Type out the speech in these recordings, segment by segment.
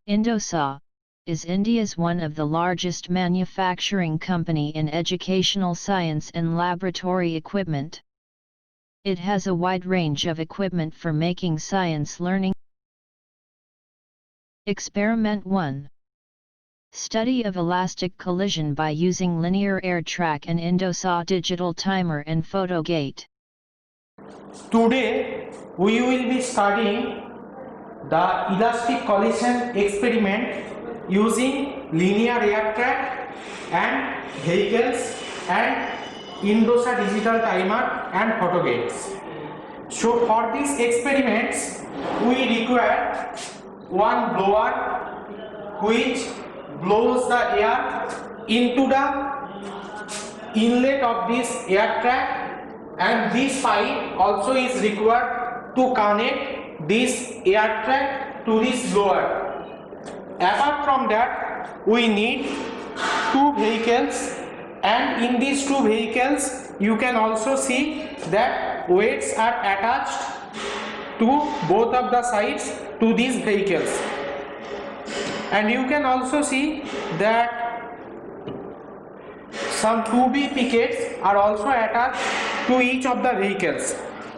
Indosa is India's one of the largest manufacturing company in educational science and laboratory equipment. It has a wide range of equipment for making science learning. Experiment 1. Study of elastic collision by using linear air track and Indosa digital timer and photo gate. Today we will be studying the elastic collision experiment using linear air track and vehicles and Indosa digital timer and photo gates. So for these experiments we require one blower which blows the air into the inlet of this air track, and this pipe also is required to connect this air track to this blower. Apart from that, we need two vehicles, and in these two vehicles you can also see that weights are attached to both of the sides to these vehicles, and you can also see that some 2B pickets are also attached to each of the vehicles.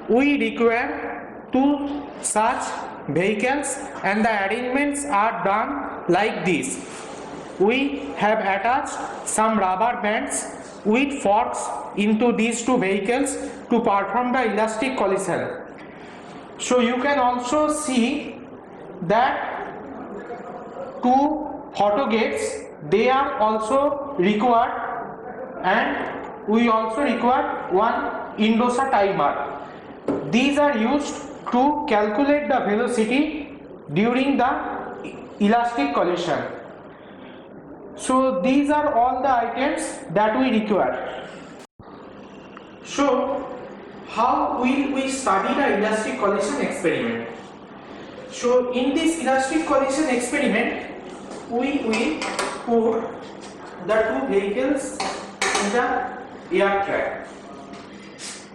We require two such vehicles, and the arrangements are done like this. We have attached some rubber bands with forks into these two vehicles to perform the elastic collision. So you can also see that two photo gates, they are also required, and we also require one Indosa timer. These are used to calculate the velocity during the elastic collision. So these are all the items that we require. So how will we study the elastic collision experiment? So in this elastic collision experiment, we will put the two vehicles in the air track.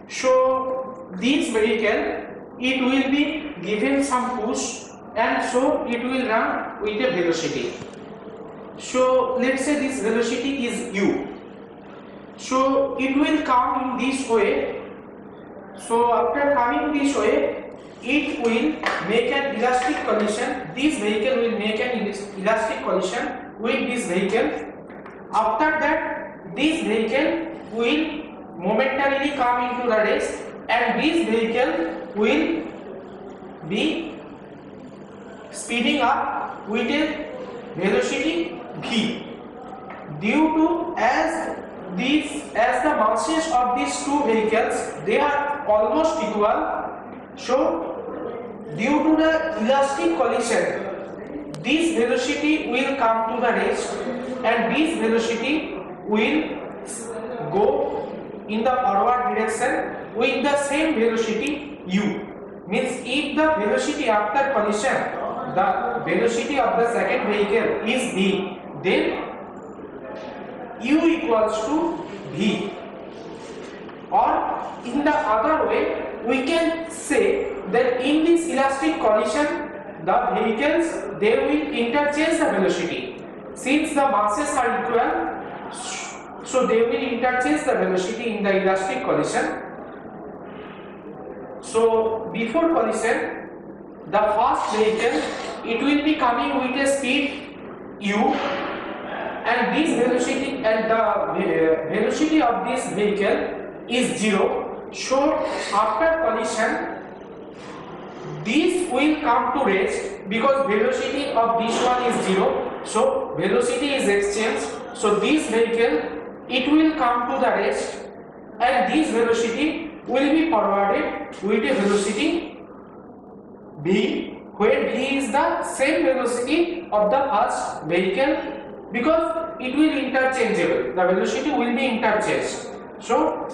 So this vehicle, it will be given some push, and so it will run with a velocity. So let's say this velocity is u. So it will come in this way. So after coming this way, it will make an elastic collision. This vehicle will make an elastic collision with this vehicle. After that, this vehicle will momentarily come into the rest, and this vehicle will be speeding up with a velocity v. Due to as the masses of these two vehicles, they are almost equal, so due to the elastic collision, this velocity will come to the rest, and this velocity will go in the forward direction with the same velocity u. Means if the velocity after collision, the velocity of the second vehicle is v, then u equals to v. Or in the other way, we can say that in this elastic collision, the vehicles, they will interchange the velocity. Since the masses are equal, so they will interchange the velocity in the elastic collision. So before collision, the first vehicle, it will be coming with a speed u, and this velocity, and the velocity of this vehicle is 0. So after collision, this will come to rest because velocity of this one is 0. So velocity is exchanged. So this vehicle, it will come to the rest, and this velocity will be forwarded with a velocity v, where v is the same velocity of the first vehicle, because it will interchangeable. The velocity will be interchanged. So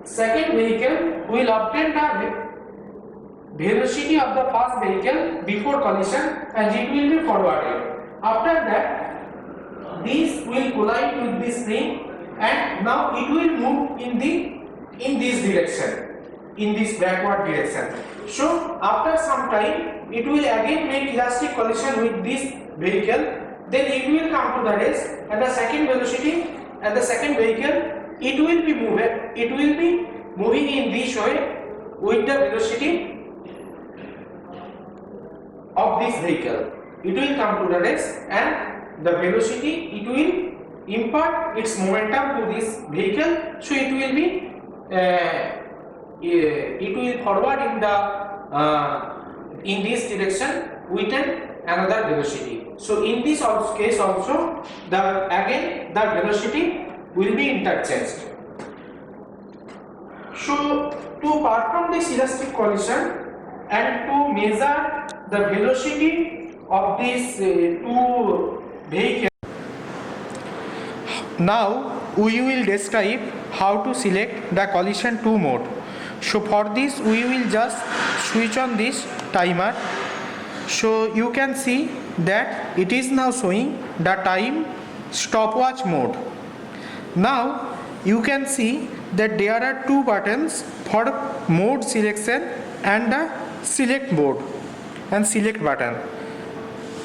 second vehicle will obtain the velocity of the first vehicle before collision, and it will be forwarded. After that, this will collide with this spring, and now it will move in this direction, in this backward direction. So after some time, it will again make elastic collision with this vehicle, then it will come to the rest, and the second velocity and the second vehicle, it will be moving in this way with the velocity of this vehicle. It will come to the rest, and the velocity, it will impart its momentum to this vehicle, so it will be it will forward in this direction with another velocity. So in this case also, the velocity will be interchanged. So to perform this elastic collision and to measure the velocity of these two vehicles, now we will describe how to select the collision 2 mode. So for this we will just switch on this timer. So you can see that it is now showing the time stopwatch mode. Now you can see that there are two buttons for mode selection and the select mode and select button.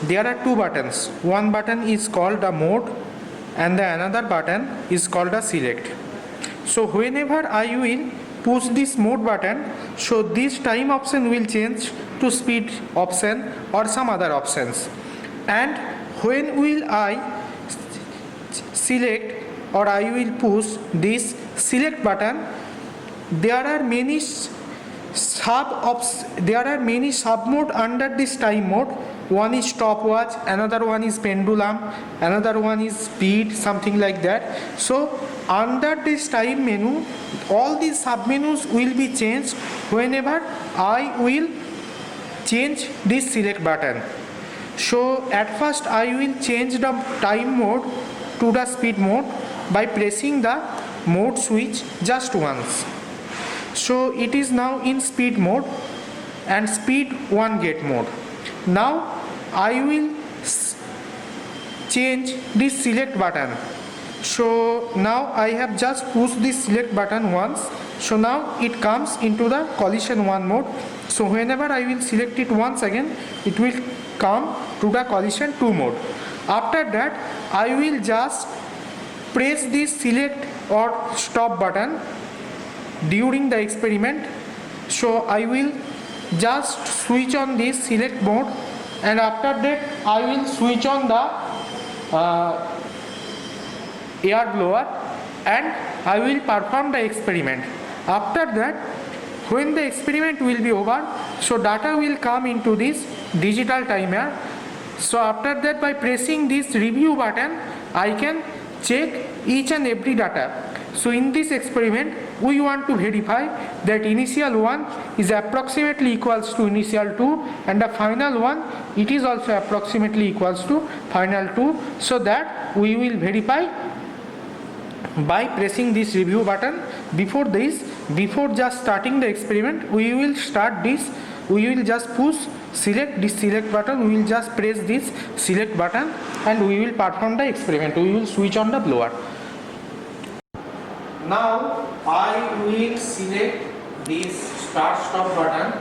There are two buttons. One button is called the mode and the another button is called the select. So whenever I will push this mode button, so this time option will change to speed option or some other options. And when will I select or I will push this select button, there are many sub mode under this time mode. One is stopwatch, another one is pendulum, another one is speed, something like that. So under this time menu, all these sub menus will be changed whenever I will change this select button. So at first I will change the time mode to the speed mode by pressing the mode switch just once. So it is now in speed mode and speed 1 gate mode. Now I will change this select button. So now I have just pushed this select button once. So now it comes into the collision 1 mode. So whenever I will select it once again, it will come to the collision 2 mode. After that I will just press this select or stop button during the experiment. So I will just switch on this select mode, and after that I will switch on the air blower and I will perform the experiment. After that, when the experiment will be over, so data will come into this digital timer. So after that, by pressing this review button, I can check each and every data. So in this experiment, we want to verify that initial 1 is approximately equals to initial 2, and the final one, it is also approximately equals to final 2. So that we will verify by pressing this review button. Before just starting the experiment, we will just push select this select button, we will just press this select button and we will perform the experiment. We will switch on the blower. Now I will select this start stop button.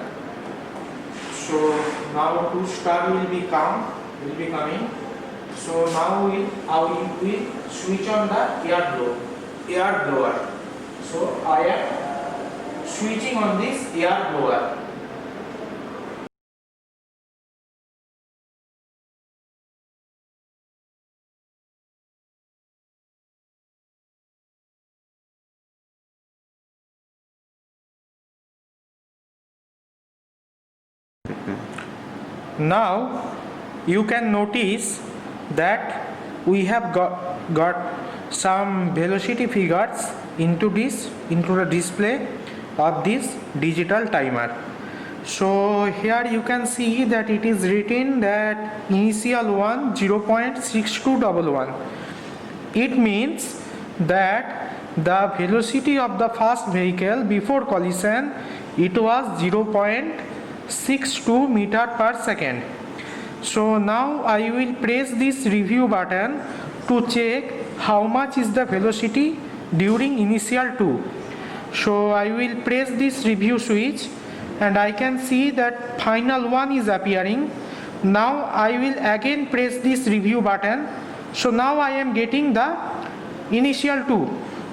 So now 2 star will be coming. So now I will switch on the air blower. So I am switching on this air blower. Now you can notice that we have got some velocity figures into the display of this digital timer. So here you can see that it is written that initial 1 0.6211. It means that the velocity of the first vehicle before collision, it was 0.62 meter per second. So now I will press this review button to check how much is the velocity during initial 2. So I will press this review switch and I can see that final 1 is appearing. Now I will again press this review button. So now I am getting the initial 2,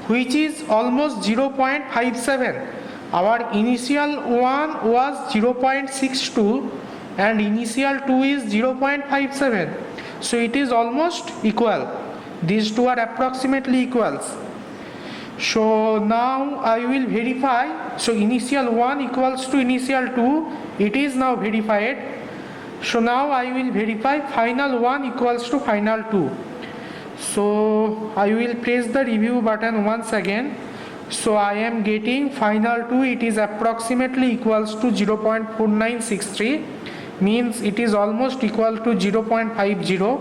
which is almost 0.57. Our initial 1 was 0.62 and initial 2 is 0.57. So it is almost equal. These two are approximately equals. So now I will verify. So initial 1 equals to initial 2. It is now verified. So now I will verify final 1 equals to final 2. So I will press the review button once again. So I am getting final 2, it is approximately equals to 0.4963, means it is almost equal to 0.50.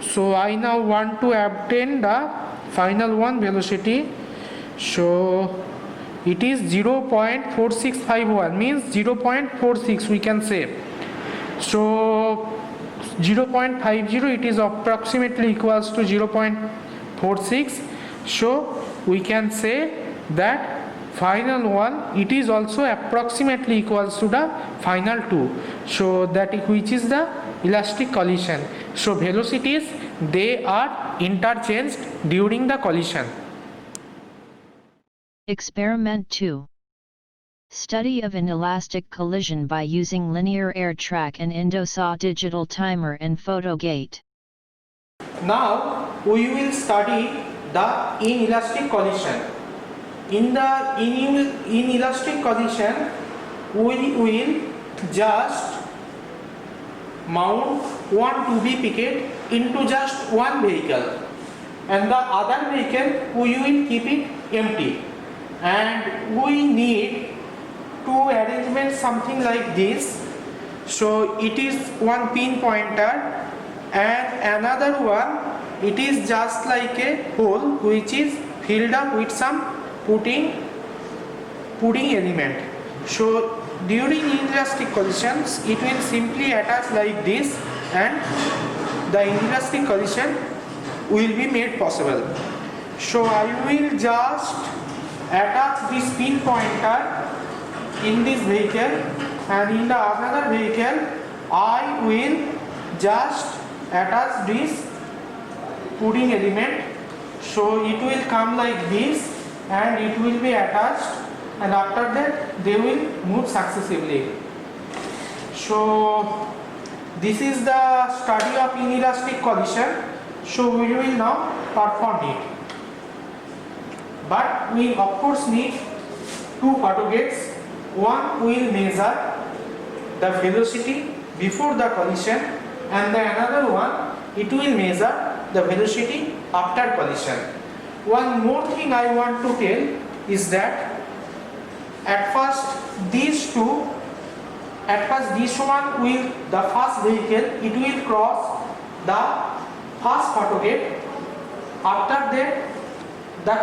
So I now want to obtain the final 1 velocity. So it is 0.4651, means 0.46 we can say. So 0.50, it is approximately equals to 0.46. So we can say that final 1, it is also approximately equals to the final 2. So that which is the elastic collision. So velocities, they are interchanged during the collision. Experiment 2. Study of an elastic collision by using linear air track and Indosaw digital timer and photo gate. Now we will study the inelastic collision. In the inelastic collision, we will just mount one 2B picket into just one vehicle, and the other vehicle we will keep it empty, and we need to arrangement something like this. So it is one pin pointer, and another one, it is just like a hole which is filled up with some pudding element. So during inelastic collisions, it will simply attach like this, and the inelastic collision will be made possible. So I will just attach this pin pointer in this vehicle, and in the another vehicle I will just attach this pudding element. So it will come like this, and it will be attached, and after that they will move successively. So this is the study of inelastic collision. So we will now perform it, but we of course need two photo gates. One will measure the velocity before the collision, and the another one, it will measure the velocity after collision. One more thing I want to tell is that at first this one will, the first vehicle, it will cross the first photo gate. After that, the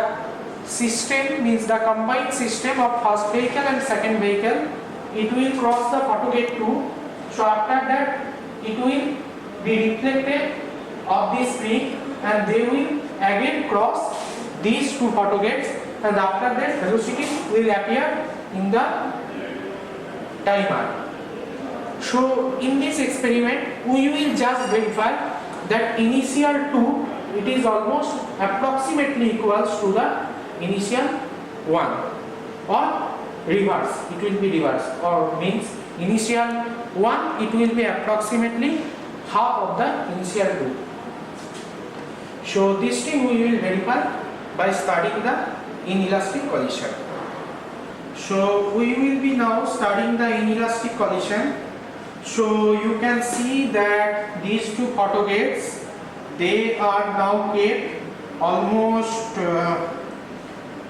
system, means the combined system of first vehicle and second vehicle, it will cross the photo gate 2. So after that, it will be reflected of this spring, and they will again cross these two photo gates, and after that velocity will appear in the timer. So in this experiment, we will just verify that initial 2, it is almost approximately equals to the initial 1, or reverse, it will be reverse, or means initial 1, it will be approximately half of the initial 2. So this thing we will verify by studying the inelastic collision. So we will be now studying the inelastic collision. So you can see that these two photo gates, they are now kept almost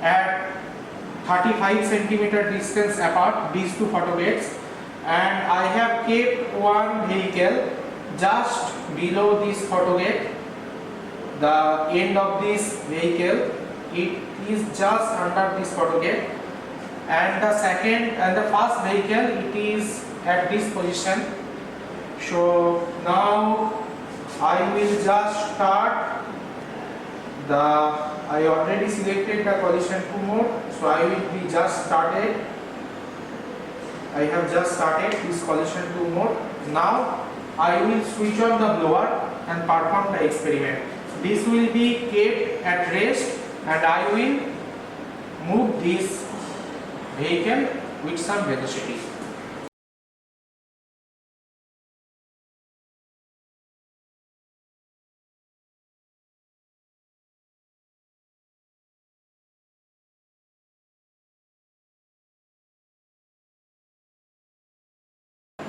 at 35 centimeter distance apart, these two photo gates, and I have kept one vehicle just below this photo gate. The end of this vehicle, it is just under this photo gate, and the second and the first vehicle, it is at this position. So now I will just start I already selected the collision 2 mode, so I will be just started. I have just started this collision 2 mode. Now I will switch on the blower and perform the experiment. This will be kept at rest and I will move this vehicle with some velocity.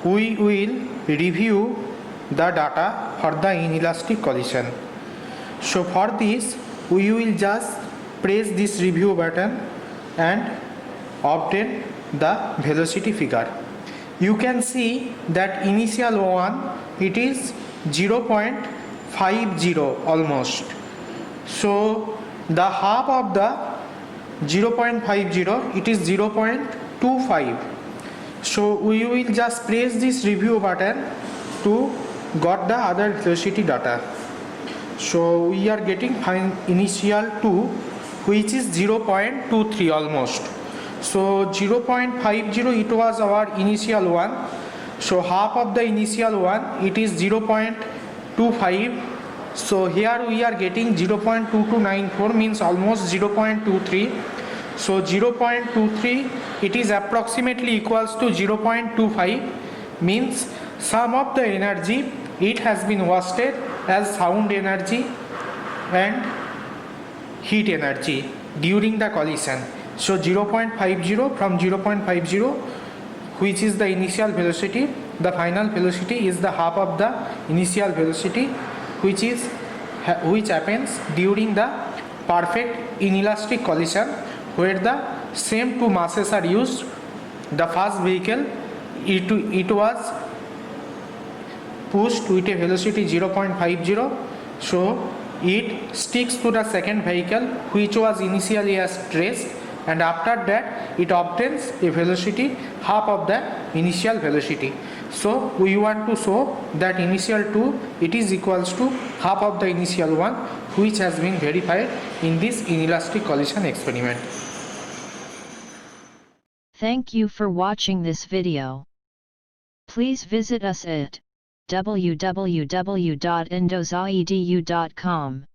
We will review the data for the inelastic collision. So for this we will just press this review button and obtain the velocity figure. You can see that initial one it is 0.50 almost. So the half of the 0.50 it is 0.25. So we will just press this review button to got the other velocity data. So we are getting initial 2 which is 0.23 almost. So 0.50 it was our initial one. So half of the initial one it is 0.25. So here we are getting 0.2294 means almost 0.23. So 0.23 it is approximately equals to 0.25 means some of the energy it has been wasted as sound energy and heat energy during the collision. So 0.50 from 0.50 which is the initial velocity, the final velocity is the half of the initial velocity which happens during the perfect inelastic collision where the same two masses are used. The first vehicle it was pushed with a velocity 0.50, so it sticks to the second vehicle which was initially at rest, and after that it obtains a velocity half of the initial velocity. So we want to show that initial 2 it is equals to half of the initial 1 which has been verified in this inelastic collision experiment. Thank you for watching this video. Please visit us at www.indosiedu.com.